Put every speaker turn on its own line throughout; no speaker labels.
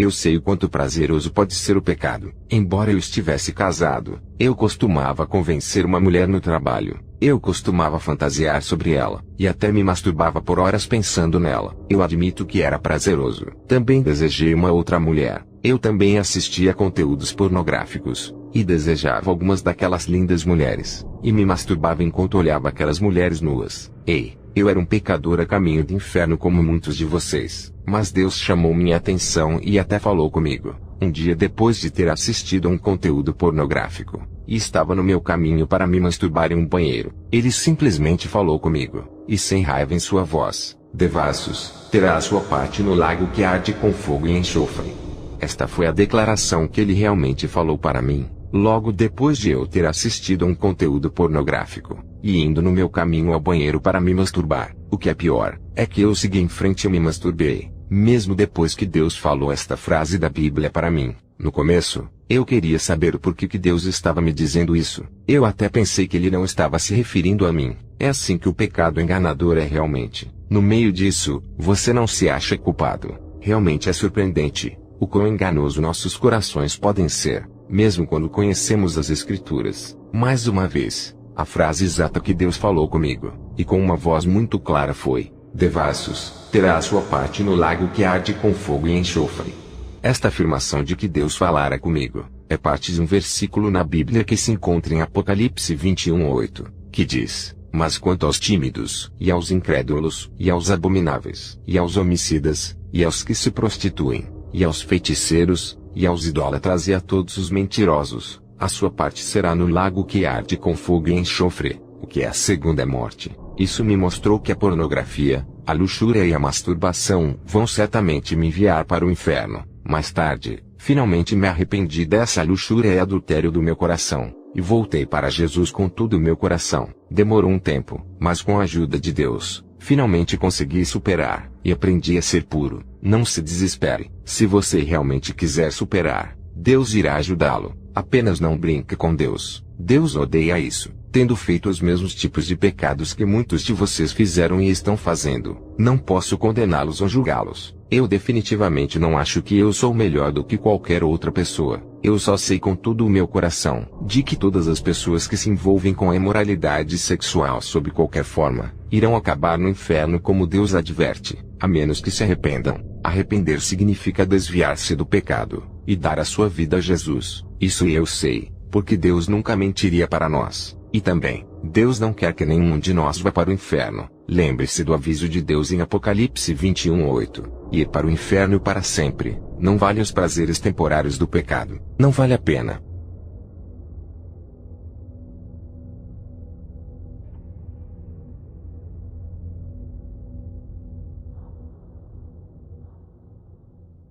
Eu sei o quanto prazeroso pode ser o pecado. Embora eu estivesse casado, eu costumava convencer uma mulher no trabalho. Eu costumava fantasiar sobre ela, e até me masturbava por horas pensando nela. Eu admito que era prazeroso. Também desejei uma outra mulher. Eu também assistia a conteúdos pornográficos, e desejava algumas daquelas lindas mulheres, e me masturbava enquanto olhava aquelas mulheres nuas. Ei, eu era um pecador a caminho do inferno como muitos de vocês, mas Deus chamou minha atenção e até falou comigo, um dia depois de ter assistido a um conteúdo pornográfico, e estava no meu caminho para me masturbar em um banheiro. Ele simplesmente falou comigo, e sem raiva em sua voz: Devassos, terá a sua parte no lago que arde com fogo e enxofre. Esta foi a declaração que ele realmente falou para mim, logo depois de eu ter assistido a um conteúdo pornográfico, e indo no meu caminho ao banheiro para me masturbar. O que é pior, é que eu segui em frente e me masturbei, mesmo depois que Deus falou esta frase da Bíblia para mim. No começo, eu queria saber o porquê que Deus estava me dizendo isso. Eu até pensei que ele não estava se referindo a mim. É assim que o pecado enganador é realmente. No meio disso, você não se acha culpado. Realmente é surpreendente o quão enganoso nossos corações podem ser, mesmo quando conhecemos as Escrituras. Mais uma vez, a frase exata que Deus falou comigo, e com uma voz muito clara foi: Devassos, terá a sua parte no lago que arde com fogo e enxofre. Esta afirmação de que Deus falara comigo, é parte de um versículo na Bíblia que se encontra em Apocalipse 21:8, que diz: Mas quanto aos tímidos, e aos incrédulos, e aos abomináveis, e aos homicidas, e aos que se prostituem, e aos feiticeiros, e aos idólatras e a todos os mentirosos, a sua parte será no lago que arde com fogo e enxofre, o que é a segunda morte. Isso me mostrou que a pornografia, a luxúria e a masturbação vão certamente me enviar para o inferno. Mais tarde, finalmente me arrependi dessa luxúria e adultério do meu coração, e voltei para Jesus com todo o meu coração. Demorou um tempo, mas com a ajuda de Deus, finalmente consegui superar, e aprendi a ser puro. Não se desespere. Se você realmente quiser superar, Deus irá ajudá-lo. Apenas não brinque com Deus. Deus odeia isso. Tendo feito os mesmos tipos de pecados que muitos de vocês fizeram e estão fazendo, não posso condená-los ou julgá-los. Eu definitivamente não acho que eu sou melhor do que qualquer outra pessoa. Eu só sei com todo o meu coração, de que todas as pessoas que se envolvem com a imoralidade sexual sob qualquer forma, irão acabar no inferno como Deus adverte, a menos que se arrependam. Arrepender significa desviar-se do pecado, e dar a sua vida a Jesus. Isso eu sei, porque Deus nunca mentiria para nós. E também, Deus não quer que nenhum de nós vá para o inferno. Lembre-se do aviso de Deus em Apocalipse 21:8. Ir para o inferno para sempre, não vale os prazeres temporários do pecado. Não vale a pena.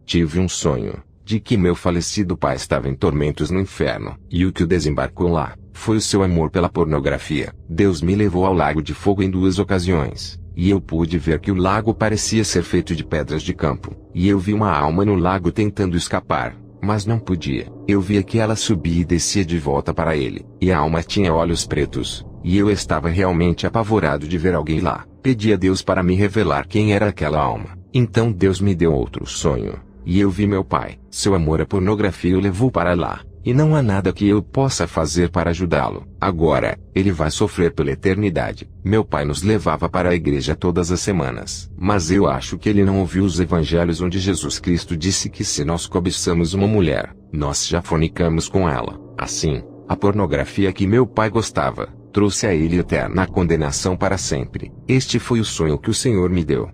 Tive um sonho, de que meu falecido pai estava em tormentos no inferno, e o que o desembarcou lá, foi o seu amor pela pornografia. Deus me levou ao lago de fogo em 2 ocasiões, e eu pude ver que o lago parecia ser feito de pedras de campo, e eu vi uma alma no lago tentando escapar, mas não podia. Eu via que ela subia e descia de volta para ele, e a alma tinha olhos pretos, e eu estava realmente apavorado de ver alguém lá. Pedi a Deus para me revelar quem era aquela alma. Então Deus me deu outro sonho, e eu vi meu pai. Seu amor à pornografia o levou para lá, e não há nada que eu possa fazer para ajudá-lo. Agora, ele vai sofrer pela eternidade. Meu pai nos levava para a igreja todas as semanas. Mas eu acho que ele não ouviu os evangelhos onde Jesus Cristo disse que se nós cobiçamos uma mulher, nós já fornicamos com ela. Assim, a pornografia que meu pai gostava, trouxe a ele eterna condenação para sempre. Este foi o sonho que o Senhor me deu.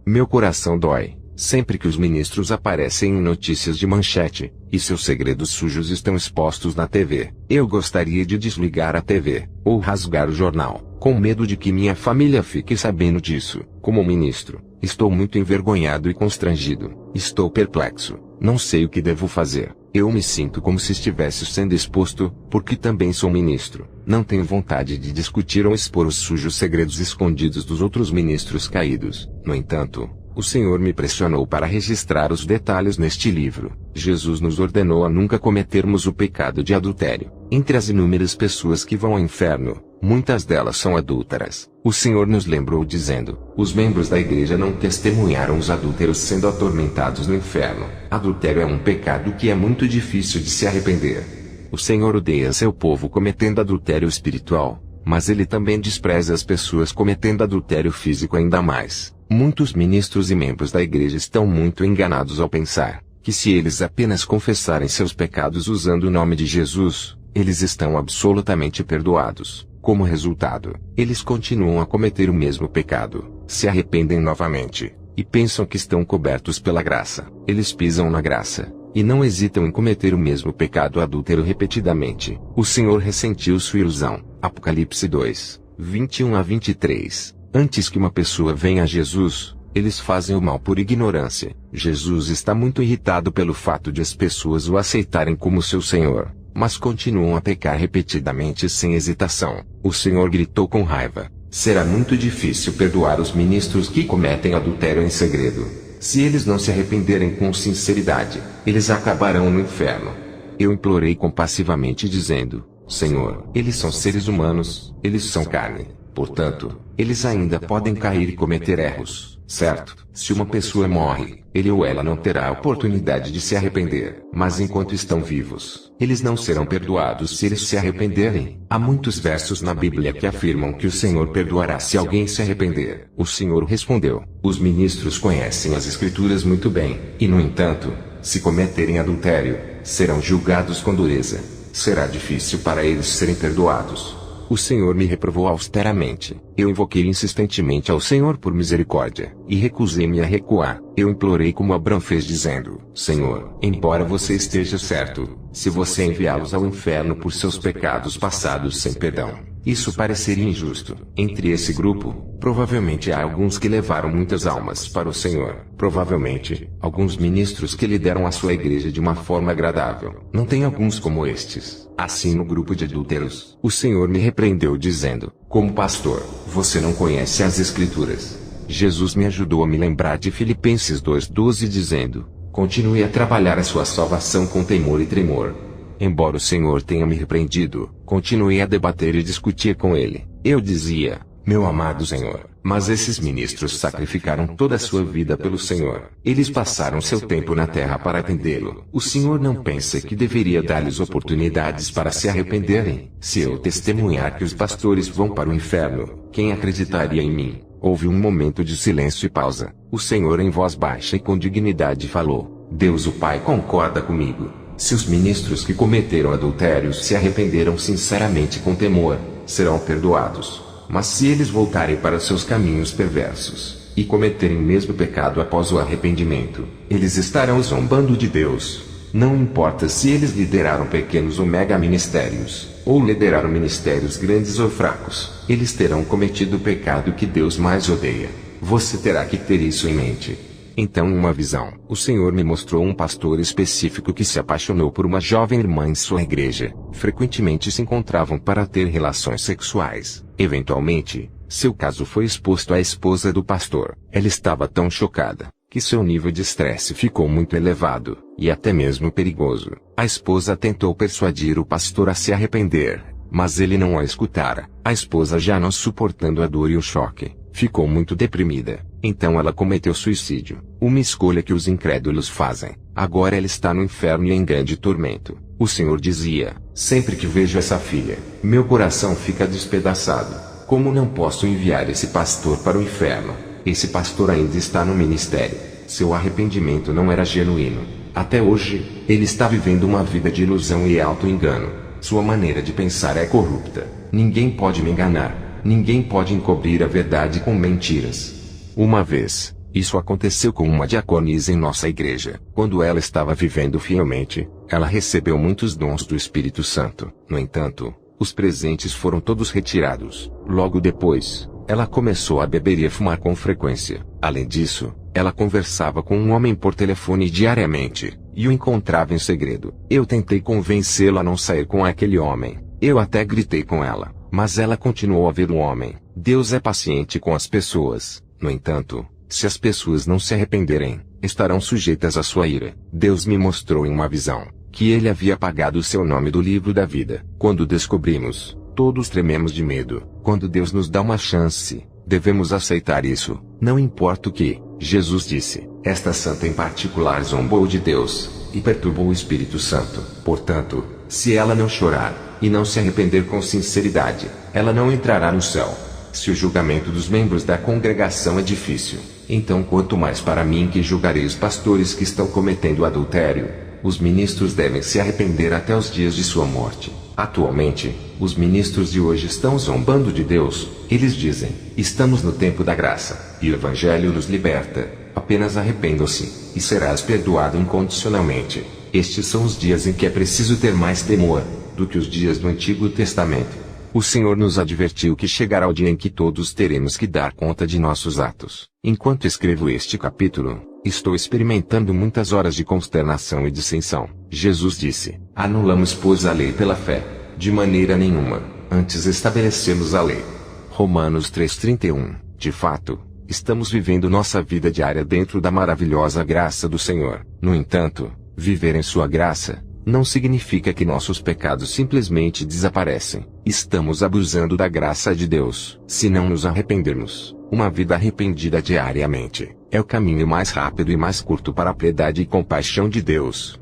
Meu coração dói, sempre que os ministros aparecem em notícias de manchete, e seus segredos sujos estão expostos na TV. Eu gostaria de desligar a TV, ou rasgar o jornal, com medo de que minha família fique sabendo disso. Como ministro, estou muito envergonhado e constrangido. Estou perplexo, não sei o que devo fazer. Eu me sinto como se estivesse sendo exposto, porque também sou ministro. Não tenho vontade de discutir ou expor os sujos segredos escondidos dos outros ministros caídos. No entanto, O Senhor me pressionou para registrar os detalhes neste livro. Jesus nos ordenou a nunca cometermos o pecado de adultério. Entre as inúmeras pessoas que vão ao inferno, muitas delas são adúlteras. O Senhor nos lembrou dizendo: os membros da igreja não testemunharam os adúlteros sendo atormentados no inferno. Adultério é um pecado que é muito difícil de se arrepender. O Senhor odeia seu povo cometendo adultério espiritual, mas ele também despreza as pessoas cometendo adultério físico ainda mais. Muitos ministros e membros da igreja estão muito enganados ao pensar que se eles apenas confessarem seus pecados usando o nome de Jesus, eles estão absolutamente perdoados. Como resultado, eles continuam a cometer o mesmo pecado, se arrependem novamente, e pensam que estão cobertos pela graça. Eles pisam na graça, e não hesitam em cometer o mesmo pecado adúltero repetidamente. O Senhor ressentiu sua ilusão. Apocalipse 2, 21 a 23. Antes que uma pessoa venha a Jesus, eles fazem o mal por ignorância. Jesus está muito irritado pelo fato de as pessoas o aceitarem como seu Senhor, mas continuam a pecar repetidamente sem hesitação. O Senhor gritou com raiva: será muito difícil perdoar os ministros que cometem adultério em segredo. Se eles não se arrependerem com sinceridade, eles acabarão no inferno. Eu implorei compassivamente dizendo: Senhor, eles são seres humanos, eles são carne. Portanto, eles ainda podem cair e cometer erros, certo? Se uma pessoa morre, ele ou ela não terá a oportunidade de se arrepender. Mas enquanto estão vivos, eles não serão perdoados se eles se arrependerem. Há muitos versos na Bíblia que afirmam que o Senhor perdoará se alguém se arrepender. O Senhor respondeu: os ministros conhecem as Escrituras muito bem, e no entanto, se cometerem adultério, serão julgados com dureza. Será difícil para eles serem perdoados. O Senhor me reprovou austeramente. Eu invoquei insistentemente ao Senhor por misericórdia, e recusei-me a recuar. Eu implorei como Abrão fez dizendo: Senhor, embora você esteja certo, se você enviá-los ao inferno por seus pecados passados sem perdão, isso pareceria injusto. Entre esse grupo, provavelmente há alguns que levaram muitas almas para o Senhor. Provavelmente, alguns ministros que lideram a sua igreja de uma forma agradável. Não tem alguns como estes. Assim no grupo de adúlteros, o Senhor me repreendeu dizendo: como pastor, você não conhece as Escrituras. Jesus me ajudou a me lembrar de Filipenses 2:12 dizendo: continue a trabalhar a sua salvação com temor e tremor. Embora o Senhor tenha me repreendido, continuei a debater e discutir com ele. Eu dizia: meu amado Senhor, mas esses ministros sacrificaram toda a sua vida pelo Senhor. Eles passaram seu tempo na terra para atendê-lo. O Senhor não pensa que deveria dar-lhes oportunidades para se arrependerem? Se eu testemunhar que os pastores vão para o inferno, quem acreditaria em mim? Houve um momento de silêncio e pausa. O Senhor em voz baixa e com dignidade falou: Deus o Pai concorda comigo. Se os ministros que cometeram adultério se arrependeram sinceramente com temor, serão perdoados. Mas se eles voltarem para seus caminhos perversos, e cometerem o mesmo pecado após o arrependimento, eles estarão zombando de Deus. Não importa se eles lideraram pequenos ou mega ministérios, ou lideraram ministérios grandes ou fracos, eles terão cometido o pecado que Deus mais odeia. Você terá que ter isso em mente. Então, em uma visão, o Senhor me mostrou um pastor específico que se apaixonou por uma jovem irmã em sua igreja. Frequentemente se encontravam para ter relações sexuais. Eventualmente, seu caso foi exposto à esposa do pastor. Ela estava tão chocada que seu nível de estresse ficou muito elevado, e até mesmo perigoso. A esposa tentou persuadir o pastor a se arrepender, mas ele não a escutara. A esposa, já não suportando a dor e o choque, ficou muito deprimida. Então ela cometeu suicídio. Uma escolha que os incrédulos fazem. Agora ela está no inferno e em grande tormento. O Senhor dizia: sempre que vejo essa filha, meu coração fica despedaçado. Como não posso enviar esse pastor para o inferno? Esse pastor ainda está no ministério. Seu arrependimento não era genuíno. Até hoje, ele está vivendo uma vida de ilusão e auto-engano. Sua maneira de pensar é corrupta. Ninguém pode me enganar. Ninguém pode encobrir a verdade com mentiras. Uma vez, isso aconteceu com uma diaconisa em nossa igreja. Quando ela estava vivendo fielmente, ela recebeu muitos dons do Espírito Santo. No entanto, os presentes foram todos retirados. Logo depois, ela começou a beber e a fumar com frequência. Além disso, ela conversava com um homem por telefone diariamente, e o encontrava em segredo. Eu tentei convencê-la a não sair com aquele homem. Eu até gritei com ela, mas ela continuou a ver o homem. Deus é paciente com as pessoas. No entanto, Se as pessoas não se arrependerem, estarão sujeitas à sua ira. Deus me mostrou em uma visão que ele havia apagado o seu nome do livro da vida. Quando descobrimos, todos trememos de medo. Quando Deus nos dá uma chance, devemos aceitar isso, não importa o que. Jesus disse, esta santa em particular zombou de Deus, e perturbou o Espírito Santo. Portanto, se ela não chorar, e não se arrepender com sinceridade, ela não entrará no céu. Se o julgamento dos membros da congregação é difícil, então quanto mais para mim que julgarei os pastores que estão cometendo adultério. Os ministros devem se arrepender até os dias de sua morte. Atualmente, os ministros de hoje estão zombando de Deus. Eles dizem, estamos no tempo da graça, e o Evangelho nos liberta. Apenas arrependam-se, e serás perdoado incondicionalmente. Estes são os dias em que é preciso ter mais temor do que os dias do Antigo Testamento. O Senhor nos advertiu que chegará o dia em que todos teremos que dar conta de nossos atos. Enquanto escrevo este capítulo, estou experimentando muitas horas de consternação e dissensão. Jesus disse, anulamos pois a lei pela fé. De maneira nenhuma, antes estabelecemos a lei. Romanos 3:31. De fato, estamos vivendo nossa vida diária dentro da maravilhosa graça do Senhor. No entanto, viver em sua graça não significa que nossos pecados simplesmente desaparecem. Estamos abusando da graça de Deus. Se não nos arrependermos, uma vida arrependida diariamente é o caminho mais rápido e mais curto para a piedade e compaixão de Deus.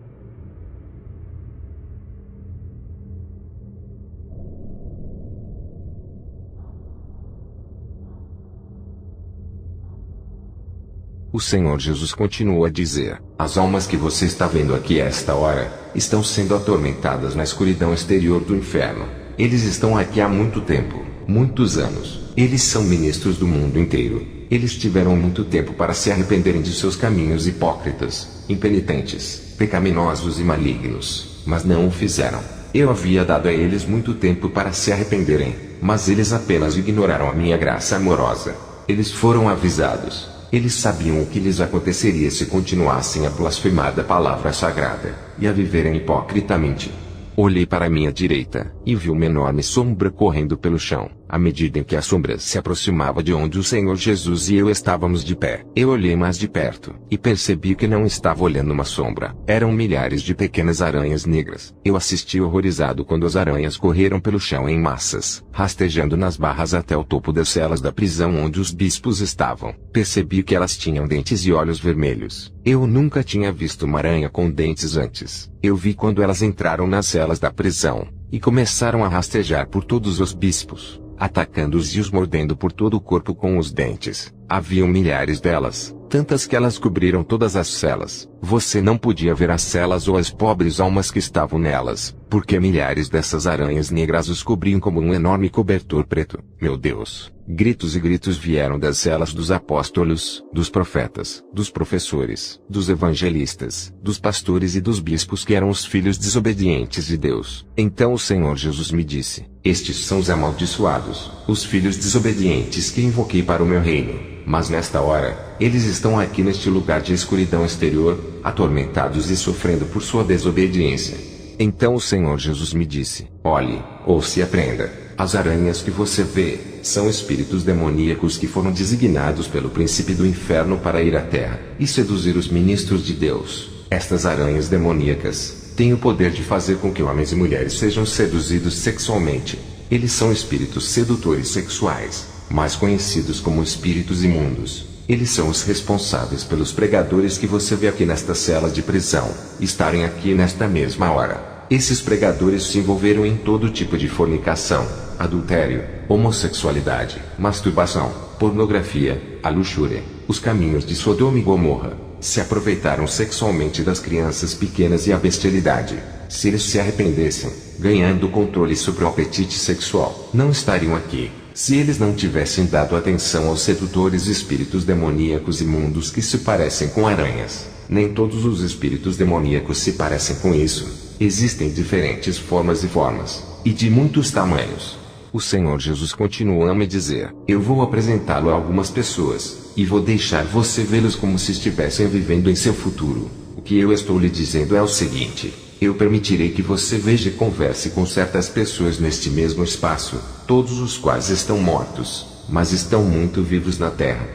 O Senhor Jesus continua a dizer, as almas que você está vendo aqui a esta hora, estão sendo atormentadas na escuridão exterior do inferno. Eles estão aqui há muito tempo, muitos anos. Eles são ministros do mundo inteiro. Eles tiveram muito tempo para se arrependerem de seus caminhos hipócritas, impenitentes, pecaminosos e malignos, mas não o fizeram. Eu havia dado a eles muito tempo para se arrependerem, mas eles apenas ignoraram a minha graça amorosa. Eles foram avisados. Eles sabiam o que lhes aconteceria se continuassem a blasfemar da palavra sagrada, e a viverem hipocritamente. Olhei para a minha direita, e vi uma enorme sombra correndo pelo chão. À medida em que a sombra se aproximava de onde o Senhor Jesus e eu estávamos de pé, eu olhei mais de perto, e percebi que não estava olhando uma sombra. Eram milhares de pequenas aranhas negras. Eu assisti horrorizado quando as aranhas correram pelo chão em massas, rastejando nas barras até o topo das celas da prisão onde os bispos estavam. Percebi que elas tinham dentes e olhos vermelhos. Eu nunca tinha visto uma aranha com dentes antes. Eu vi quando elas entraram nas celas da prisão, e começaram a rastejar por todos os bispos, atacando-os e os mordendo por todo o corpo com os dentes. Haviam milhares delas, tantas que elas cobriram todas as celas. Você não podia ver as celas ou as pobres almas que estavam nelas, porque milhares dessas aranhas negras os cobriam como um enorme cobertor preto. Meu Deus! Gritos e gritos vieram das celas dos apóstolos, dos profetas, dos professores, dos evangelistas, dos pastores e dos bispos que eram os filhos desobedientes de Deus. Então o Senhor Jesus me disse, estes são os amaldiçoados, os filhos desobedientes que invoquei para o meu reino. Mas nesta hora, eles estão aqui neste lugar de escuridão exterior, atormentados e sofrendo por sua desobediência. Então o Senhor Jesus me disse, olhe, ouça e aprenda. As aranhas que você vê, são espíritos demoníacos que foram designados pelo príncipe do inferno para ir à terra, e seduzir os ministros de Deus. Estas aranhas demoníacas, têm o poder de fazer com que homens e mulheres sejam seduzidos sexualmente. Eles são espíritos sedutores sexuais, mais conhecidos como espíritos imundos. Eles são os responsáveis pelos pregadores que você vê aqui nestas celas de prisão, estarem aqui nesta mesma hora. Esses pregadores se envolveram em todo tipo de fornicação, adultério, homossexualidade, masturbação, pornografia, a luxúria, os caminhos de Sodoma e Gomorra. Se aproveitaram sexualmente das crianças pequenas e a bestialidade. Se eles se arrependessem, ganhando controle sobre o apetite sexual, não estariam aqui. Se eles não tivessem dado atenção aos sedutores espíritos demoníacos imundos que se parecem com aranhas. Nem todos os espíritos demoníacos se parecem com isso. Existem diferentes formas e de muitos tamanhos. O Senhor Jesus continua a me dizer, eu vou apresentá-lo a algumas pessoas, e vou deixar você vê-los como se estivessem vivendo em seu futuro. O que eu estou lhe dizendo é o seguinte, eu permitirei que você veja e converse com certas pessoas neste mesmo espaço, todos os quais estão mortos, mas estão muito vivos na terra.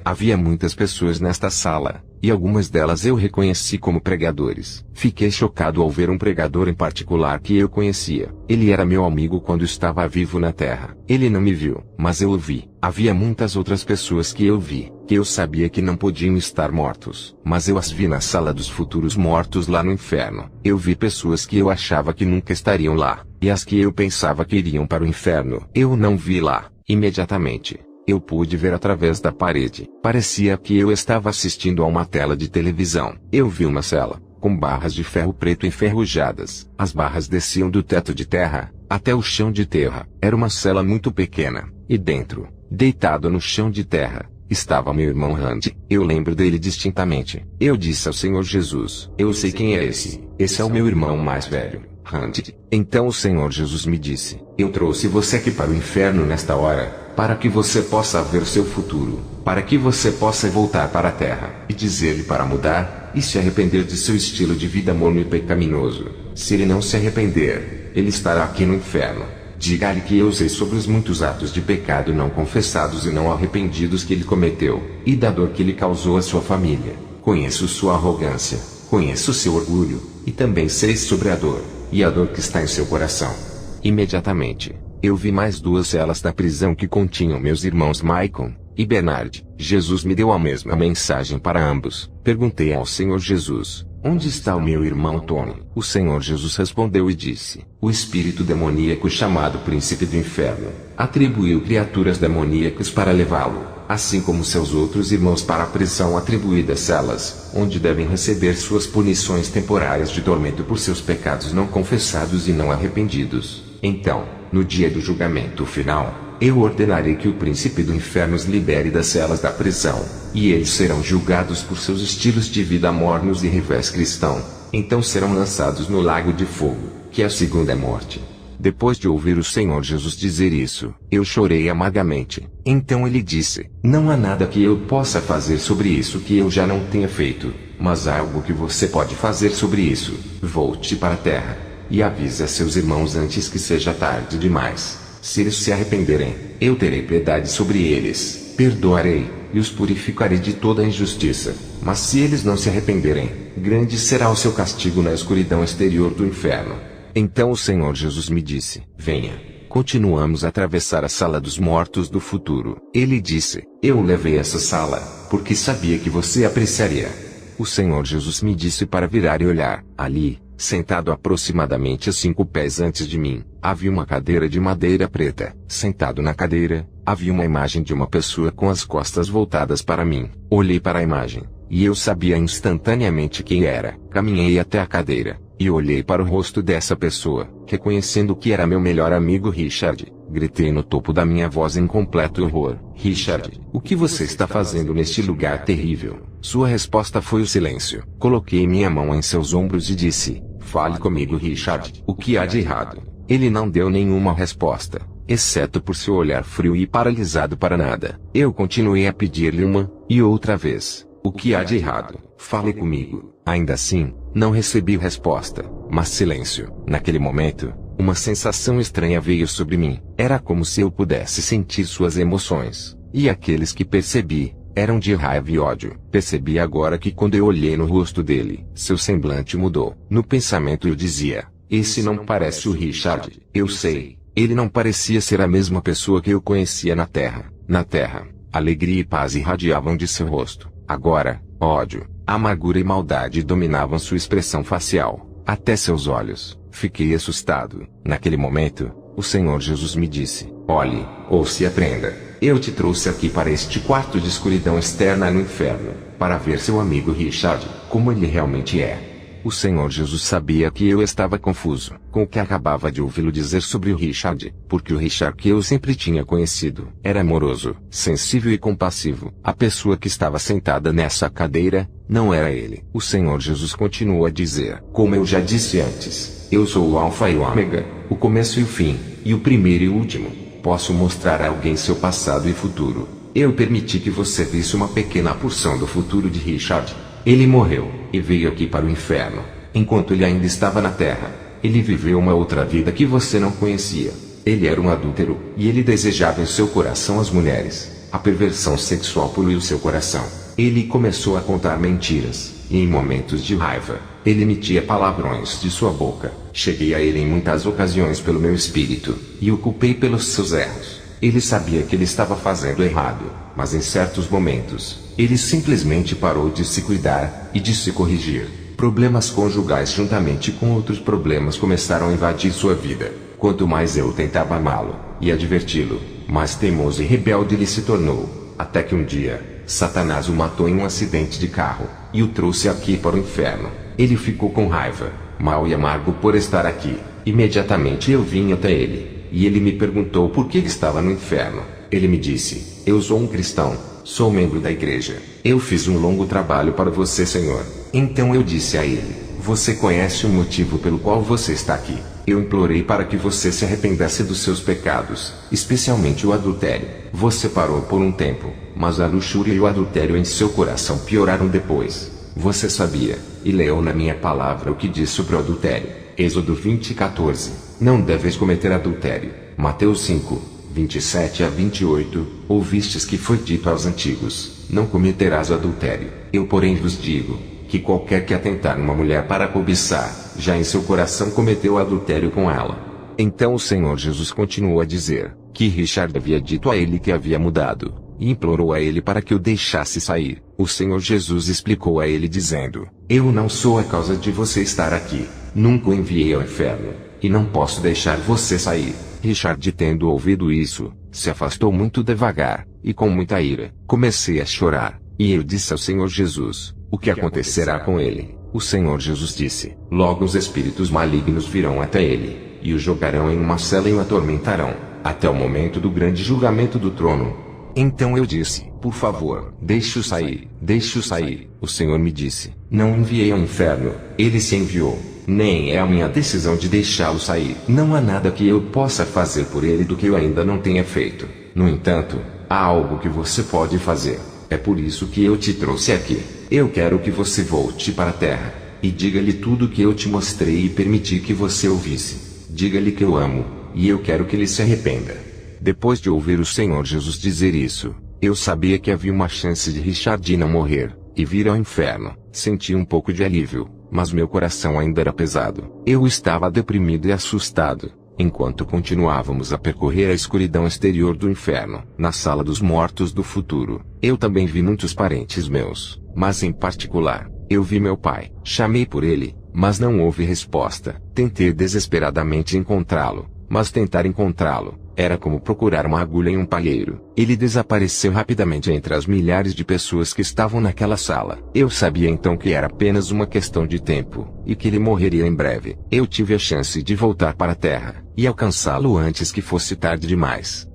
Havia muitas pessoas nesta sala, e algumas delas eu reconheci como pregadores. Fiquei chocado ao ver um pregador em particular que eu conhecia. Ele era meu amigo quando estava vivo na terra. Ele não me viu, mas eu o vi. Havia muitas outras pessoas que eu vi, que eu sabia que não podiam estar mortos, mas eu as vi na sala dos futuros mortos lá no inferno. Eu vi pessoas que eu achava que nunca estariam lá, e as que eu pensava que iriam para o inferno. Eu não vi lá, imediatamente. Eu pude ver através da parede. Parecia que eu estava assistindo a uma tela de televisão. Eu vi uma cela, com barras de ferro preto enferrujadas. As barras desciam do teto de terra, até o chão de terra. Era uma cela muito pequena, e dentro, deitado no chão de terra, estava meu irmão Randy. Eu lembro dele distintamente. Eu disse ao Senhor Jesus: eu sei quem é esse. Esse é o meu irmão mais velho, Randy. Então o Senhor Jesus me disse: eu trouxe você aqui para o inferno nesta hora, para que você possa ver seu futuro, para que você possa voltar para a terra, e dizer-lhe para mudar, e se arrepender de seu estilo de vida morno e pecaminoso. Se ele não se arrepender, ele estará aqui no inferno. Diga-lhe que eu sei sobre os muitos atos de pecado não confessados e não arrependidos que ele cometeu, e da dor que ele causou à sua família. Conheço sua arrogância, conheço seu orgulho, e também sei sobre a dor, e a dor que está em seu coração. Imediatamente, eu vi mais duas celas da prisão que continham meus irmãos Michael e Bernard. Jesus me deu a mesma mensagem para ambos. Perguntei ao Senhor Jesus: onde está o meu irmão Tony? O Senhor Jesus respondeu e disse: o espírito demoníaco chamado Príncipe do Inferno atribuiu criaturas demoníacas para levá-lo, assim como seus outros irmãos, para a prisão atribuída celas, onde devem receber suas punições temporárias de tormento por seus pecados não confessados e não arrependidos. Então, no dia do julgamento final, eu ordenarei que o príncipe do inferno os libere das celas da prisão, e eles serão julgados por seus estilos de vida mornos e revés cristão. Então serão lançados no lago de fogo, que é a segunda morte. Depois de ouvir o Senhor Jesus dizer isso, eu chorei amargamente. Então ele disse: não há nada que eu possa fazer sobre isso que eu já não tenha feito, mas há algo que você pode fazer sobre isso. Volte para a terra, e avise a seus irmãos antes que seja tarde demais. Se eles se arrependerem, eu terei piedade sobre eles, perdoarei, e os purificarei de toda a injustiça. Mas se eles não se arrependerem, grande será o seu castigo na escuridão exterior do inferno. Então o Senhor Jesus me disse: venha. Continuamos a atravessar a sala dos mortos do futuro. Ele disse: eu levei essa sala, porque sabia que você apreciaria. O Senhor Jesus me disse para virar e olhar. Ali, sentado aproximadamente a 5 pés antes de mim, havia uma cadeira de madeira preta. Sentado na cadeira, havia uma imagem de uma pessoa com as costas voltadas para mim. Olhei para a imagem, e eu sabia instantaneamente quem era. Caminhei até a cadeira, e olhei para o rosto dessa pessoa, reconhecendo que era meu melhor amigo Richard. Gritei no topo da minha voz em completo horror: Richard, o que você está fazendo neste lugar terrível? Sua resposta foi o silêncio. Coloquei minha mão em seus ombros e disse: fale comigo, Richard. O que há de errado? Ele não deu nenhuma resposta, exceto por seu olhar frio e paralisado para nada. Eu continuei a pedir-lhe uma e outra vez: o que há de errado? Fale comigo. Ainda assim, não recebi resposta, mas silêncio. Naquele momento, uma sensação estranha veio sobre mim. Era como se eu pudesse sentir suas emoções, e aqueles que percebi eram de raiva e ódio. Percebi agora que quando eu olhei no rosto dele, seu semblante mudou. No pensamento eu dizia: esse não parece o Richard. Eu sei, ele não parecia ser a mesma pessoa que eu conhecia na Terra. Na Terra, alegria e paz irradiavam de seu rosto. Agora, ódio, amargura e maldade dominavam sua expressão facial, até seus olhos. Fiquei assustado. Naquele momento, o Senhor Jesus me disse: olhe, ouça e aprenda. Eu te trouxe aqui para este quarto de escuridão externa no inferno, para ver seu amigo Richard, como ele realmente é. O Senhor Jesus sabia que eu estava confuso com o que acabava de ouvi-lo dizer sobre o Richard, porque o Richard que eu sempre tinha conhecido era amoroso, sensível e compassivo. A pessoa que estava sentada nessa cadeira não era ele. O Senhor Jesus continuou a dizer: como eu já disse antes, eu sou o Alfa e o Ômega, o começo e o fim, e o primeiro e o último. Posso mostrar a alguém seu passado e futuro. Eu permiti que você visse uma pequena porção do futuro de Richard. Ele morreu, e veio aqui para o inferno. Enquanto ele ainda estava na terra, ele viveu uma outra vida que você não conhecia. Ele era um adúltero, e ele desejava em seu coração as mulheres. A perversão sexual poluiu seu coração. Ele começou a contar mentiras, e em momentos de raiva, ele emitia palavrões de sua boca. Cheguei a ele em muitas ocasiões pelo meu espírito, e o culpei pelos seus erros. Ele sabia que ele estava fazendo errado, mas em certos momentos, ele simplesmente parou de se cuidar, e de se corrigir. Problemas conjugais juntamente com outros problemas começaram a invadir sua vida. Quanto mais eu tentava amá-lo, e adverti-lo, mais teimoso e rebelde ele se tornou. Até que um dia, Satanás o matou em um acidente de carro, e o trouxe aqui para o inferno. Ele ficou com raiva, mal e amargo por estar aqui. Imediatamente eu vim até ele, e ele me perguntou por que estava no inferno. Ele me disse: eu sou um cristão, sou membro da igreja. Eu fiz um longo trabalho para você, Senhor. Então eu disse a ele: você conhece o motivo pelo qual você está aqui. Eu implorei para que você se arrependesse dos seus pecados, especialmente o adultério. Você parou por um tempo, mas a luxúria e o adultério em seu coração pioraram depois. Você sabia, e leu na minha palavra o que diz sobre o adultério. Êxodo 20:14. Não deves cometer adultério. Mateus 5:27-28. Ouvistes que foi dito aos antigos: não cometerás adultério. Eu porém vos digo, que qualquer que atentar numa mulher para cobiçar, já em seu coração cometeu adultério com ela. Então o Senhor Jesus continuou a dizer, que Richard havia dito a ele que havia mudado, e implorou a ele para que o deixasse sair. O Senhor Jesus explicou a ele dizendo: eu não sou a causa de você estar aqui, nunca o enviei ao inferno, e não posso deixar você sair. Richard, tendo ouvido isso, se afastou muito devagar, e com muita ira. Comecei a chorar, e eu disse ao Senhor Jesus: o que acontecerá com ele? O Senhor Jesus disse: logo os espíritos malignos virão até ele, e o jogarão em uma cela e o atormentarão, até o momento do grande julgamento do trono. Então eu disse: por favor, deixe-o sair, deixe-o sair. O Senhor me disse: não enviei ao inferno, ele se enviou. Nem é a minha decisão de deixá-lo sair. Não há nada que eu possa fazer por ele do que eu ainda não tenha feito. No entanto, há algo que você pode fazer. É por isso que eu te trouxe aqui. Eu quero que você volte para a terra, e diga-lhe tudo o que eu te mostrei e permiti que você ouvisse. Diga-lhe que eu amo, e eu quero que ele se arrependa. Depois de ouvir o Senhor Jesus dizer isso, eu sabia que havia uma chance de Richard não morrer, e vir ao inferno. Senti um pouco de alívio, mas meu coração ainda era pesado. Eu estava deprimido e assustado. Enquanto continuávamos a percorrer a escuridão exterior do inferno, na sala dos mortos do futuro, eu também vi muitos parentes meus, mas em particular, eu vi meu pai. Chamei por ele, mas não houve resposta. Tentei desesperadamente encontrá-lo, mas tentar encontrá-lo era como procurar uma agulha em um palheiro. Ele desapareceu rapidamente entre as milhares de pessoas que estavam naquela sala. Eu sabia então que era apenas uma questão de tempo, e que ele morreria em breve. Eu tive a chance de voltar para a terra, e alcançá-lo antes que fosse tarde demais.